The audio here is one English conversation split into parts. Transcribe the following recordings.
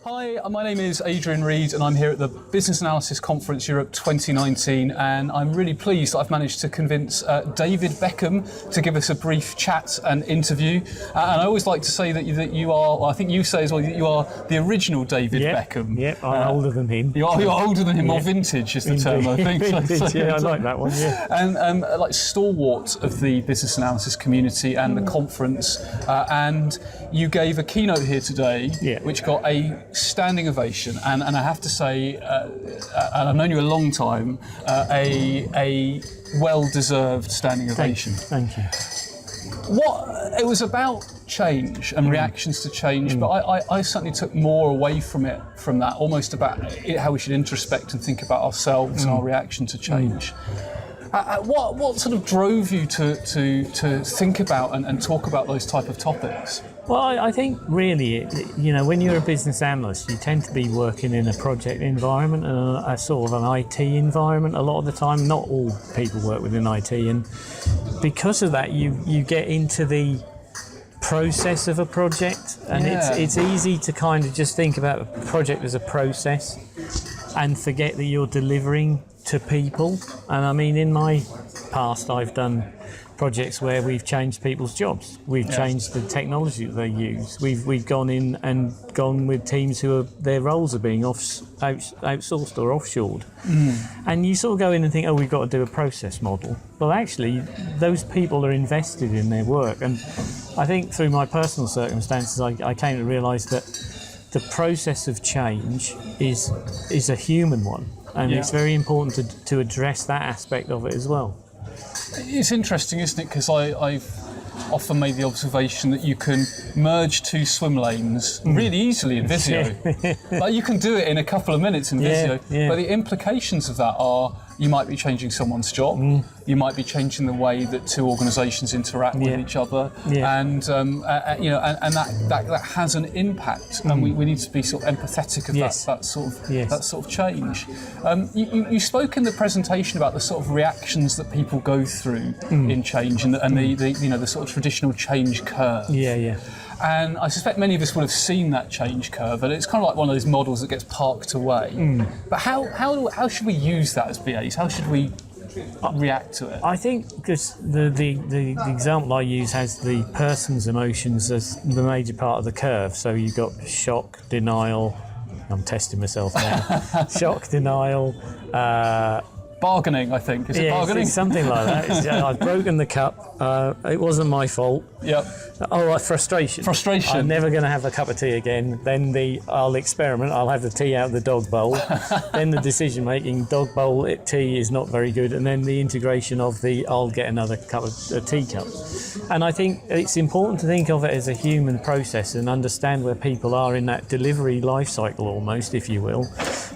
Hi, my name is Adrian Reed and I'm here at the Business Analyst Conference Europe 2019, and I'm really pleased that I've managed to convince David Beckham to give us a brief chat and interview. And I always like to say that you are, well, I think you say as well, that you are the original David Beckham. Yep, I'm older than him. You're older than him, or vintage is the term, I think. Vintage, yeah, I like that one, yeah. And like stalwart of the Business Analysis community and the conference, and you gave a keynote here today, which got a standing ovation, and I have to say, and I've known you a long time, a well-deserved standing ovation. Thank you. It was about change and reactions to change, but I certainly took more away from that, almost about how we should introspect and think about ourselves and our reaction to change. What sort of drove you to think about and talk about those type of topics? Well, I think really, when you're a business analyst, you tend to be working in a project environment and a sort of an IT environment a lot of the time. Not all people work within IT, and because of that, you get into the process of a project, and it's easy to kind of just think about a project as a process and forget that you're delivering to people. And I mean, in my past, I've done projects where we've changed people's jobs. We've changed the technology that they use. We've gone in and gone with teams their roles are being outsourced or offshored. And you sort of go in and think, oh, we've got to do a process model. Well, actually, those people are invested in their work. And I think through my personal circumstances, I came to realise that the process of change is a human one. And it's very important to address that aspect of it as well. It's interesting, isn't it? Because I've often made the observation that you can merge two swim lanes really easily in Visio. Like, you can do it in a couple of minutes in Visio, but the implications of that are you might be changing someone's job, you might be changing the way that two organisations interact with each other, and that has an impact, and we need to be sort of empathetic of that sort of change. You spoke in the presentation about the sort of reactions that people go through in change, and the sort of traditional change curve. And I suspect many of us would have seen that change curve, and it's kind of like one of those models that gets parked away. But how should we use that as BAs? How should we react to it? I think because the example I use has the person's emotions as the major part of the curve. So you've got shock, denial. I'm testing myself now. Shock, denial. Bargaining, I think. Is it bargaining? It's something like that. I've broken the cup. It wasn't my fault. Frustration. I'm never going to have a cup of tea again. Then I'll experiment. I'll have the tea out of the dog bowl. Then the decision making, dog bowl tea is not very good. And then the integration of I'll get another cup of a teacup. And I think it's important to think of it as a human process and understand where people are in that delivery life cycle, almost, if you will.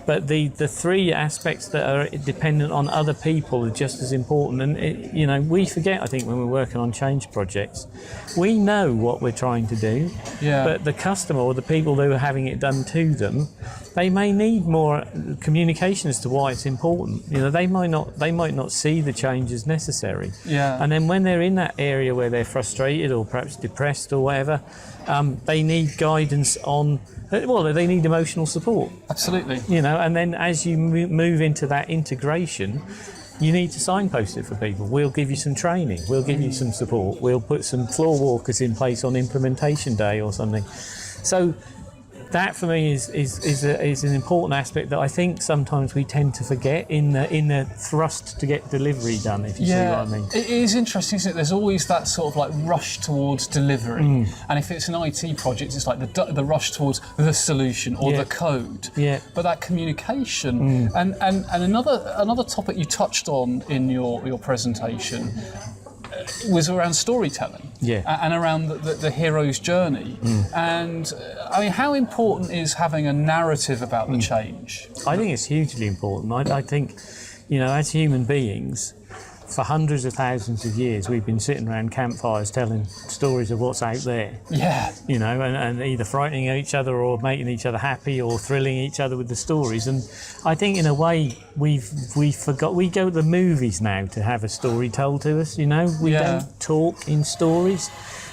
But the three aspects that are dependent on other people are just as important. And we forget, I think, when we're working on change projects, we know what we're trying to do, but the customer or the people who are having it done to them, they may need more communication as to why it's important. They might not see the change as necessary. And then when they're in that area where they're frustrated or perhaps depressed or whatever, they need guidance on. Well, they need emotional support. Absolutely. And then as you move into that integration, you need to signpost it for people. We'll give you some training. We'll give you some support. We'll put some floor walkers in place on implementation day or something. So that for me is an important aspect that I think sometimes we tend to forget in the thrust to get delivery done, if you see what I mean. It is interesting, isn't it? There's always that sort of like rush towards delivery, and if it's an IT project, it's like the rush towards the solution or the code. But that communication and another topic you touched on in your presentation was around storytelling and around the hero's journey. And I mean, how important is having a narrative about the change? I think it's hugely important. I think, as human beings, for hundreds of thousands of years, we've been sitting around campfires telling stories of what's out there. And either frightening each other or making each other happy or thrilling each other with the stories. And I think in a way we forgot. We go to the movies now to have a story told to us. We don't talk in stories.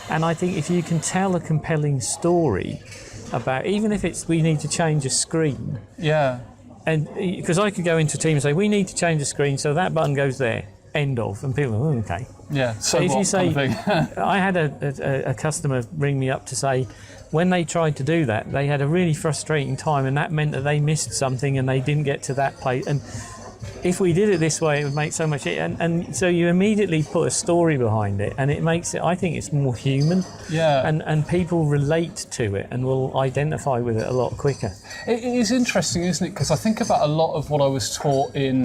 And I think if you can tell a compelling story, about, even if it's we need to change a screen. Yeah. And because I could go into a team and say, we need to change the screen, so that button goes there, end of. And people go, okay. Yeah, so if what you say, kind of thing? I had a customer ring me up to say, when they tried to do that, they had a really frustrating time, and that meant that they missed something and they didn't get to that place. And if we did it this way, it would make so much. And so you immediately put a story behind it, and it makes it. I think it's more human. Yeah. And people relate to it and will identify with it a lot quicker. It is interesting, isn't it? Because I think about a lot of what I was taught in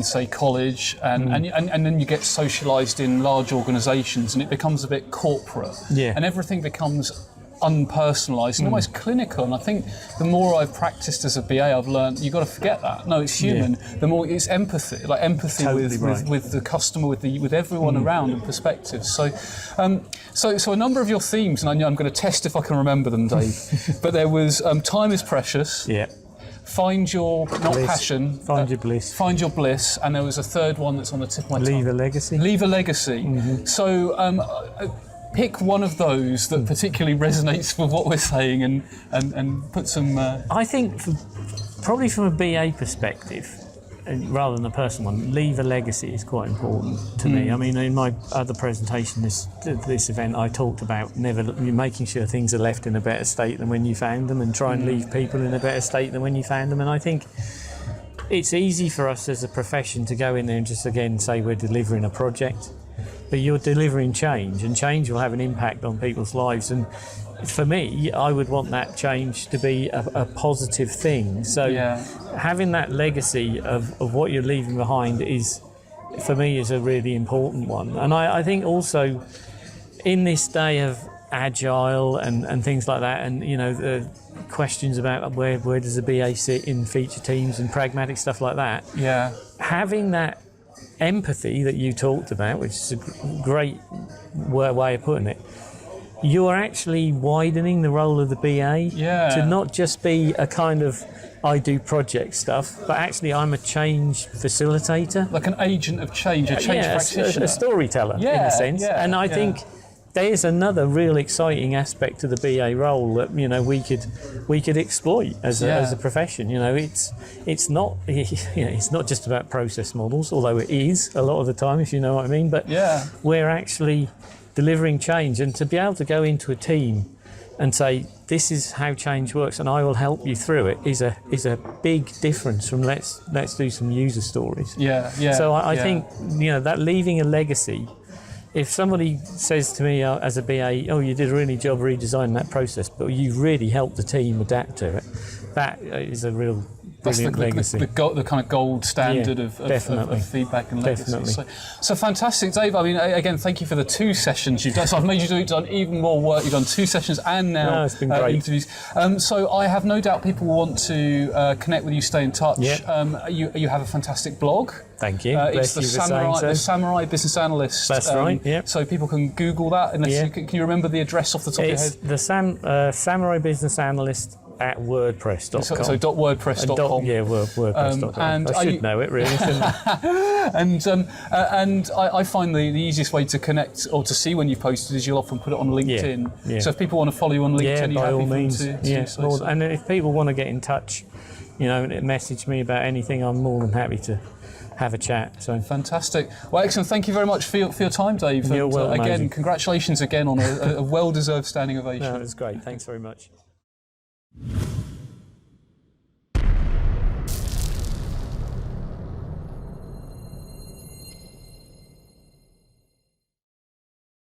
say college, and then you get socialised in large organisations, and it becomes a bit corporate. Yeah. And everything becomes unpersonalised and almost clinical. And I think the more I've practiced as a BA, I've learned you've got to forget that. No, it's human. Yeah. The more it's empathy, like empathy totally with the customer, with everyone around, and perspective. So a number of your themes, and I'm going to test if I can remember them, Dave. But there was time is precious. Yeah. Find your bliss. Passion. Find your bliss. Find your bliss. And there was a third one that's on the tip of my tongue. Leave a legacy. Leave a legacy. Mm-hmm. So pick one of those that particularly resonates with what we're saying, and put some... I think probably from a BA perspective, rather than a personal one, leave a legacy is quite important to me. I mean, in my other presentation, this event, I talked about making sure things are left in a better state than when you found them, and try and leave people in a better state than when you found them. And I think it's easy for us as a profession to go in there and just again say we're delivering a project, but you're delivering change, and change will have an impact on people's lives. And for me, I would want that change to be a positive thing. So having that legacy of what you're leaving behind is, for me, is a really important one. And I think also in this day of agile and things like that, and the questions about where does a BA sit in feature teams and pragmatic stuff like that, having that empathy that you talked about, which is a great way of putting it, you're actually widening the role of the BA to not just be a kind of I do project stuff, but actually I'm a change facilitator. Like an agent of change, a change practitioner. A storyteller in a sense. And I think there's another real exciting aspect to the BA role that we could exploit as a profession. It's not it's not just about process models, although it is a lot of the time, if you know what I mean. But we're actually delivering change, and to be able to go into a team and say this is how change works and I will help you through it is a big difference from let's do some user stories. So I think that leaving a legacy. If somebody says to me as a BA, oh, you did a really job redesigning that process, but you really helped the team adapt to it, that is a real brilliant legacy. The kind of gold standard of feedback and legacy. So fantastic, Dave. I mean, again, thank you for the 2 sessions you've done. So I've made you done even more work. You've done 2 sessions and now it's been great. Interviews. So I have no doubt people will want to connect with you, stay in touch. You have a fantastic blog. Thank you. It's the Samurai Business Analyst. That's right. Yeah. So people can Google that. Can you remember the address off the top of your head? It's the Samurai Business Analyst at WordPress.com. So .wordpress.com. WordPress.com. And I should know it really. and I find the easiest way to connect or to see when you've posted is you'll often put it on LinkedIn. So if people want to follow you on LinkedIn, by all means. And if people want to get in touch, message me about anything, I'm more than happy to have a chat. So fantastic. Well, excellent. Thank you very much for your time, Dave. You're welcome. Again, congratulations again on a well-deserved standing ovation. No, it was great. Thanks very much.